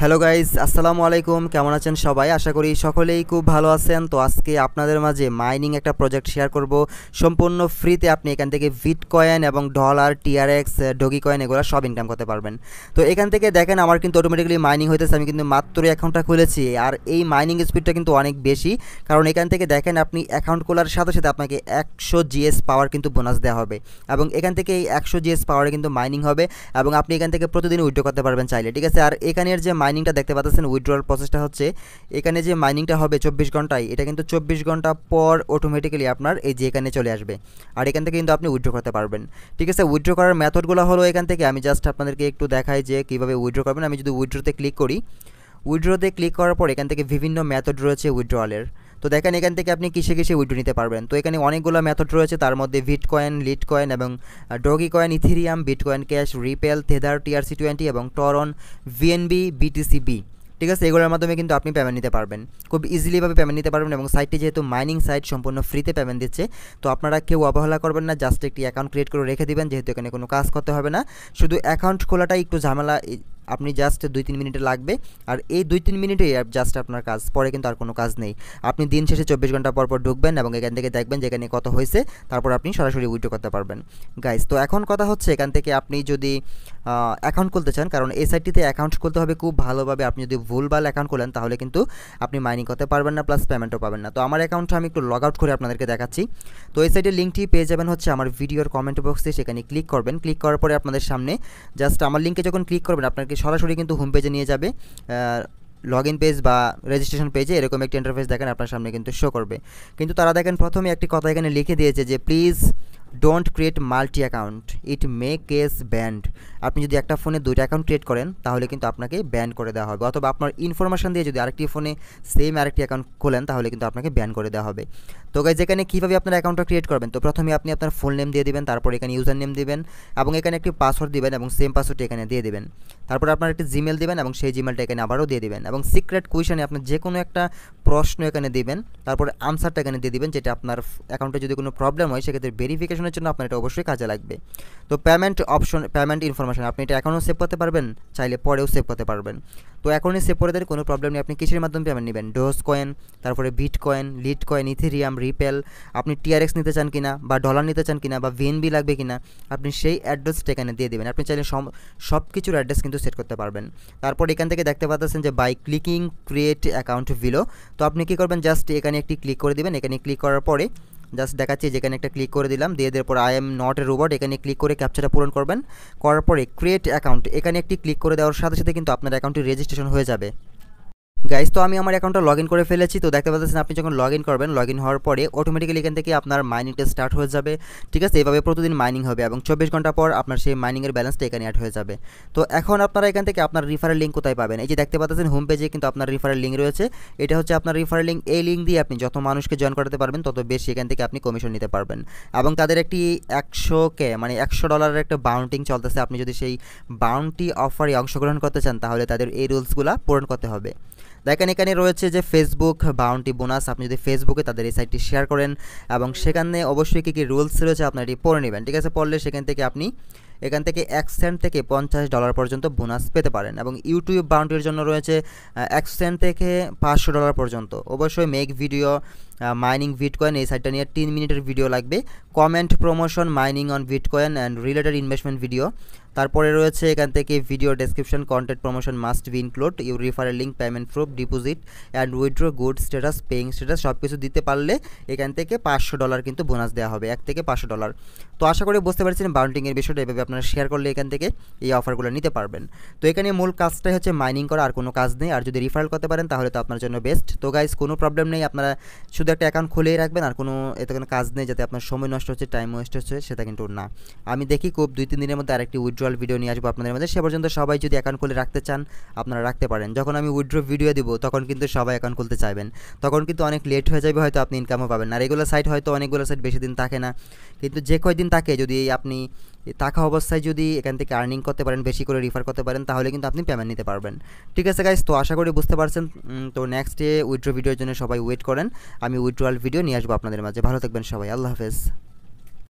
Hello guys, আসসালামু আলাইকুম। কেমন আছেন সবাই? আশা করি সকলেই খুব ভালো আছেন। তো আজকে আপনাদের মাঝে মাইনিং একটা প্রজেক্ট শেয়ার করব সম্পূর্ণ ফ্রিতে। আপনি এখান থেকে বিটকয়েন এবং ডলার, টিআরএক্স, ডোগিকয়েন এগুলো সব ইনকাম করতে পারবেন। তো এখান থেকে দেখেন আমার কিন্তু অটোমেটিক্যালি মাইনিং হইতেছে। আমি কিন্তু মাত্র অ্যাকাউন্টটা খুলেছি, আর এই মাইনিং স্পিডটা কিন্তু অনেক বেশি, কারণ এখান থেকে দেখেন আপনি অ্যাকাউন্ট খোলার সাথে সাথে আপনাকে 100 জিএস পাওয়ার কিন্তু বোনাস দেওয়া হবে, এবং এখান থেকে এই 100 জিএস পাওয়ারে কিন্তু মাইনিং হবে, এবং আপনি এখান থেকে প্রতিদিন উইথড্র করতে পারবেন চাইলে, ঠিক আছে। আর এখানের যে মাইনিংটা দেখতে পাচ্ছেন, উইথড্রল প্রসেসটা হচ্ছে এখানে যে মাইনিংটা হবে 24 ঘন্টায়, এটা কিন্তু 24 ঘন্টা পর অটোমেটিক্যালি আপনার এই যে এখানে চলে আসবে, আর এখান থেকে কিন্তু আপনি উইথড্র করতে পারবেন, ঠিক আছে। উইথড্র করার মেথডগুলো হলো এখান থেকে আমি জাস্ট আপনাদেরকে একটু দেখাই যে কীভাবে উইথড্র করবেন। আমি যদি উইথড্রতে ক্লিক করি, উইথড্রতে ক্লিক করার পর এখান থেকে বিভিন্ন মেথড রয়েছে উইথড্রয়ালের। তো দেখেন এখান থেকে আপনি কিসে কিসে উইথড্র নিতে পারবেন। তো এখানে অনেকগুলো মেথড রয়েছে, তার মধ্যে বিটকয়েন, লিটকয়েন এবং Dogecoin, Ethereum, Bitcoin Cash, Ripple, Tether, TRC20 এবং টরন, VNB, BTCB, ঠিক আছে। এগুলোর মাধ্যমে কিন্তু আপনি পেমেন্ট নিতে পারবেন, খুব ইজিলিভাবে পেমেন্ট নিতে পারবেন। এবং সাইটটি যেহেতু মাইনিং সাইট, সম্পূর্ণ ফ্রিতে পেমেন্ট দিচ্ছে, তো আপনারা কেউ অবহেলা করবেন না। জাস্ট একটি অ্যাকাউন্ট ক্রিয়েট করে রেখে দিবেন, যেহেতু এখানে কোনো কাজ করতে হবে না, শুধু অ্যাকাউন্ট খোলাটাই একটু ঝামেলা। আপনি জাস্ট 2-3 মিনিটে লাগবে, আর এই 2-3 মিনিটেই জাস্ট আপনার কাজ, পরে কিন্তু আর কোনো কাজ নেই। আপনি দিন শেষে 24 ঘন্টা পর পর ঢুকবেন এবং এখান থেকে দেখবেন যে এখানে কত হয়েছে, তারপর আপনি সরাসরি উইথড্র করতে পারবেন গাইস। তো এখন কথা হচ্ছে, এখান থেকে আপনি যদি অ্যাকাউন্ট খুলতে চান, কারণ এই সাইটটিতে অ্যাকাউন্ট খুলতে হবে খুব ভালোভাবে। আপনি যদি ভুলভাল অ্যাকাউন্ট খোলেন তাহলে কিন্তু আপনি মাইনিং করতে পারবেন না, প্লাস পেমেন্টও পাবেন না। তো আমার অ্যাকাউন্টটা আমি একটু লগ আউট করে আপনাদেরকে দেখাচ্ছি। তো এই সাইটের লিঙ্কটি পেয়ে যাবেন হচ্ছে আমার ভিডিওর কমেন্ট বক্সে, সেখানে ক্লিক করবেন। ক্লিক করার পরে আপনাদের সামনে জাস্ট আমার লিঙ্কে যখন ক্লিক করবেন, আপনাকে সরাসরি কিন্তু হোম পেজে নিয়ে যাবে, লগ ইন পেজ বা রেজিস্ট্রেশন পেজে এরকম একটি ইন্টারফেস দেখেন আপনার সামনে কিন্তু শো করবে। কিন্তু তারা দেখেন প্রথমে একটি কথা এখানে লিখে দিয়েছে যে please don't create multi account, it May case band. আপনি যদি একটা ফোনে 2টা অ্যাকাউন্ট ক্রিয়েট করেন তাহলে কিন্তু আপনাকে ব্যান করে দেওয়া হবে, অথবা আপনার ইনফরমেশন দিয়ে যদি আরেকটি ফোনে সেম আরেকটি অ্যাকাউন্ট খোলেন তাহলে কিন্তু আপনাকে ব্যান করে দেওয়া হবে। তো গাইজ এখানে কীভাবে আপনার অ্যাকাউন্টটা ক্রিয়েট করবেন, তো প্রথমে আপনি আপনার ফুল নেম দিয়ে দিবেন, তারপর এখানে ইউজার নেম দিবেন, এবং এখানে একটি পাসওয়ার্ড দিবেন, এবং সেম পাসওয়ার্ডটি এখানে দিয়ে দিবেন। তারপর আপনার একটি জিমেল দিবেন, এবং সেই জিমেলটা এখানে আবারও দিয়ে দিবেন, এবং সিক্রেট কোয়েশনে আপনার যে কোনো একটা প্রশ্ন এখানে দিবেন, তারপরে আনসারটা এখানে দিয়ে দিবেন, যেটা আপনার অ্যাকাউন্টে যদি কোনো প্রবলেম হয় সেক্ষেত্রে ভেরিফিকেশনের জন্য আপনার এটা অবশ্যই কাজে লাগবে। তো পেমেন্ট অপশন, পেমেন্ট ইনফরমেশন, আপনি এটা এখনও সেভ করতে পারবেন, চাইলে পরেও সেভ করতে পারবেন। তো এখনই সেভ করে দেন, কোনো প্রবলেম নেই। আপনি কিসের মাধ্যমে পেমেন্ট নেবেন, ডোজকয়েন, তারপরে বিটকয়েন, লিটকয়েন, ইথেরিয়াম, রিপেল, আপনি টিআরএক্স নিতে চান কিনা, বা ডলার নিতে চান কিনা, বা VNB লাগবে কিনা, আপনি সেই অ্যাড্রেসটা এখানে দিয়ে দেবেন। আপনি চাইলে সব কিছুর অ্যাড্রেস কিন্তু সেট করতে পারবেন। তারপর এখান থেকে দেখতে পাচ্ছেন যে বাই ক্লিকিং ক্রিয়েট অ্যাকাউন্ট ভিলো। তো আপনি কী করবেন, জাস্ট এখানে একটি ক্লিক করে দেবেন। এখানে ক্লিক করার পরে জাস্ট দেখাচ্ছি, যেখানে একটা ক্লিক করে দিলাম, দিয়ে দেওয়ার পর I am not a robot, এখানে ক্লিক করে ক্যাপচাটা পূরণ করবেন। করার পরে ক্রিয়েট অ্যাকাউন্ট, এখানে একটি ক্লিক করে দেওয়ার সাথে সাথে কিন্তু আপনার অ্যাকাউন্টটি রেজিস্ট্রেশন হয়ে যাবে গাইস। তো আমি আমার অ্যাকাউন্টটা লগ ইন করে ফেলেছি। তো দেখতে পাচ্ছেন আপনি যখন লগ ইন করবেন, লগ ইন হওয়ার পরে অটোমেটিক্যালি এখান থেকে আপনার মাইনিংটা স্টার্ট হয়ে যাবে, ঠিক আছে। এভাবে প্রতিদিন মাইনিং হবে, এবং 24 ঘন্টা পর আপনার সেই মাইনিংয়ের ব্যালেন্সটা এখানে অ্যাড হয়ে যাবে। তো এখন আপনারা এখান থেকে আপনার রিফারেল লিঙ্ক কোথায় পাবেন, এই যে দেখতে পাচ্ছেন হোম পেজে কিন্তু আপনার রিফারেল লিঙ্ক রয়েছে। এটা হচ্ছে আপনার রিফারেল লিঙ্ক। এই লিঙ্ক দিয়ে আপনি যত মানুষকে জয়েন করাতে পারবেন তত বেশি এখান থেকে আপনি কমিশন নিতে পারবেন, এবং তাদের একটি 100K মানে $100 একটা বাউন্টিং চলতেছে। আপনি যদি সেই বাউন্টি অফারে অংশগ্রহণ করতে চান তাহলে তাদের এই রুলসগুলো পূরণ করতে হবে। দেখেন এখানে রয়েছে যে ফেসবুক বাউন্টি বোনাস, আপনি যদি ফেসবুকে তাদের এই সাইটটি শেয়ার করেন, এবং সেখানে অবশ্যই কী রুলস রয়েছে আপনার এটি পড়ে নেবেন, ঠিক আছে। পড়লে সেখান থেকে আপনি এখান থেকে 1 সেন্ট থেকে $50 পর্যন্ত বোনাস পেতে পারেন, এবং ইউটিউব বাউন্টির জন্য রয়েছে 1 সেন্ট থেকে $500 পর্যন্ত। অবশ্যই মেক ভিডিও মাইনিং বিটকয়েন, এই সাইটটা নিয়ে 3 মিনিটের ভিডিও লাগবে। Comment promotion mining on bitcoin and related investment video. তারপরে রয়েছে এখান থেকে video description, content promotion must be include, your referral link, payment proof, deposit and withdraw, good status, paying status, সব কিছু দিতে পারলে এখান থেকে $500 কিন্তু বোনাস দেওয়া হবে, 1 থেকে $500। তো আশা করি বুঝতে পারছেন বাউন্টিংয়ের বিষয়টা। এভাবে আপনারা শেয়ার করলে এখান থেকে এই অফারগুলো নিতে পারবেন। তো এখানে মূল কাজটাই হচ্ছে মাইনিং করা, আর কোনো কাজ নেই। আর যদি রিফারেল করতে পারেন তাহলে তো আপনার জন্য বেস্ট। তো গাইজ কোনো প্রবলেম নেই, আপনারা শুধু একটা অ্যাকাউন্ট খুলেই রাখবেন, আর এতে কোনো কাজ নেই যাতে আপনার সময় নষ্ট হচ্ছে, টাইম ওয়েস্ট হচ্ছে, সেটা কিন্তু না। আমি দেখি খুব 2-3 দিনের মধ্যে আরেকটি উইথড্রয়াল ভিডিও নিয়ে আসবো আপনাদের মধ্যে। সে পর্যন্ত সবাই যদি অ্যাকাউন্ট খুলে রাখতে চান আপনারা রাখতে পারেন। যখন আমি উইথড্র ভিডিও দিব তখন কিন্তু সবাই অ্যাকাউন্ট খুলতে চাইবেন, তখন কিন্তু অনেক লেট হয়ে যাবে, হয়তো আপনি ইনকামও পাবেন না। আর এগুলো সাইট হয়তো অনেকগুলো সাইট বেশি দিন থাকে না, কিন্তু যে কয়দিন থাকে যদি আপনি থাকা অবস্থায় যদি এখান থেকে আর্নিং করতে পারেন, বেশি করে রিফার করতে পারেন, তাহলে কিন্তু আপনি পেমেন্ট নিতে পারবেন, ঠিক আছে গাইস। তো আশা করি বুঝতে পারছেন। তো নেক্সট ডে উইথড্র ভিডিওর জন্য সবাই ওয়েট করেন, আমি উইথড্রয়াল ভিডিও নিয়ে আসবো আপনাদের মাঝে। ভালো থাকবেন সবাই, আল্লাহ হাফেজ।